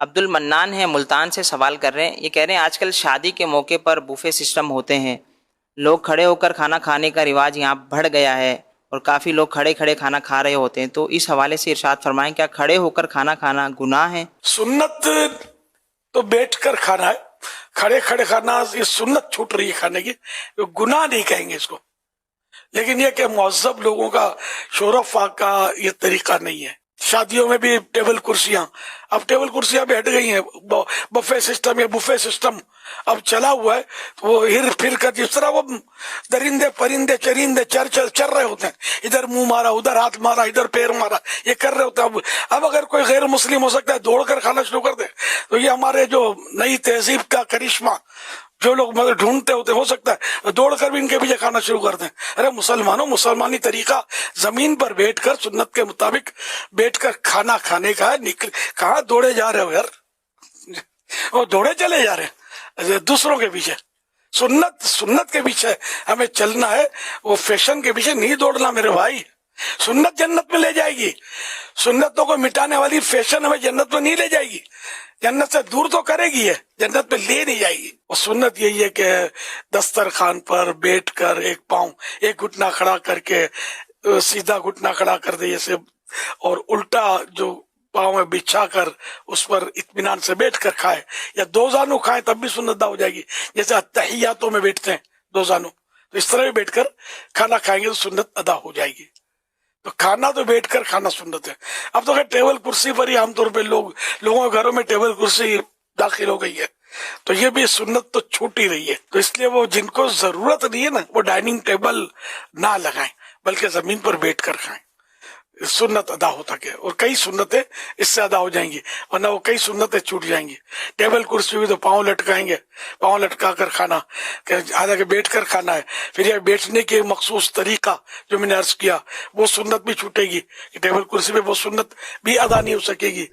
عبد المنان ہے ملتان سے سوال کر رہے ہیں. یہ کہہ رہے ہیں آج کل شادی کے موقع پر بوفے سسٹم ہوتے ہیں, لوگ کھڑے ہو کر کھانا کھانے کا رواج یہاں بڑھ گیا ہے اور کافی لوگ کھڑے کھڑے کھانا کھا رہے ہوتے ہیں, تو اس حوالے سے ارشاد فرمائیں کیا کھڑے ہو کر کھانا کھانا گناہ ہے؟ سنت تو بیٹھ کر کھانا ہے, کھڑے کھڑے کھانا یہ سنت چھوٹ رہی ہے کھانے کی, گناہ نہیں کہیں گے اس کو. لیکن یہ کہ مہذب لوگوں کا شور و فاق کا یہ طریقہ نہیں ہے. شادیوں میں بھی ٹیبل کرسیاں, اب ٹیبل کرسیاں بھی ہٹ گئی ہیں, بفے سسٹم یا بفے سسٹم اب چلا ہوا ہے. وہ ہر پھر کر جس طرح وہ درندے پرندے چرندے چر رہے ہوتے ہیں, ادھر منہ مارا ادھر ہاتھ مارا ادھر پیر مارا, یہ کر رہے ہوتے ہیں. اب اگر کوئی غیر مسلم ہو سکتا ہے دوڑ کر کھانا شروع کر دے, تو یہ ہمارے جو نئی تہذیب کا کرشمہ جو لوگ مطلب ڈھونڈتے ہوتے ہو سکتا ہے دوڑ کر بھی ان کے پیچھے کھانا شروع کر دیں. ارے مسلمانوں, مسلمانی طریقہ زمین پر بیٹھ کر سنت کے مطابق بیٹھ کر کھانا کھانے کا ہے. کہاں دوڑے جا رہے ہو یار, وہ دوڑے چلے جا رہے ہیں دوسروں کے پیچھے. سنت کے پیچھے ہمیں چلنا ہے, وہ فیشن کے پیچھے نہیں دوڑنا میرے بھائی. سنت جنت میں لے جائے گی, سنتوں کو مٹانے والی فیشن ہمیں جنت میں نہیں لے جائے گی. جنت سے دور تو کرے گی, ہے جنت میں لے نہیں جائے گی. اور سنت یہی ہے کہ دسترخوان پر بیٹھ کر ایک پاؤں ایک گھٹنا کھڑا کر کے سیدھا گھٹنا کھڑا کر دے جیسے, اور الٹا جو پاؤں میں بچھا کر اس پر اطمینان سے بیٹھ کر کھائے, یا دو زانو کھائے تب بھی سنت ادا ہو جائے گی. جیسے تحیاتوں میں بیٹھتے ہیں دو زانو, تو اس طرح بھی بیٹھ کر کھانا کھائیں گے تو سنت ادا ہو جائے گی. تو کھانا تو بیٹھ کر کھانا سنت ہے. اب تو خیر ٹیبل کرسی پر ہی عام طور پہ لوگوں کے گھروں میں ٹیبل کرسی داخل ہو گئی ہے, تو یہ بھی سنت تو چھوٹ ہی رہی ہے. تو اس لیے وہ جن کو ضرورت نہیں ہے نا, وہ ڈائننگ ٹیبل نہ لگائیں بلکہ زمین پر بیٹھ کر کھائیں, سنت ادا ہوتا کہ, اور کئی سنتیں اس سے ادا ہو جائیں گی, ورنہ وہ کئی سنتیں چھوٹ جائیں گی. ٹیبل کرسی بھی تو پاؤں لٹکائیں گے, پاؤں لٹکا کر کھانا, حالانکہ بیٹھ کر کھانا ہے. پھر یہ بیٹھنے کے مخصوص طریقہ جو میں نے عرض کیا وہ سنت بھی چھوٹے گی, ٹیبل کرسی پہ وہ سنت بھی ادا نہیں ہو سکے گی.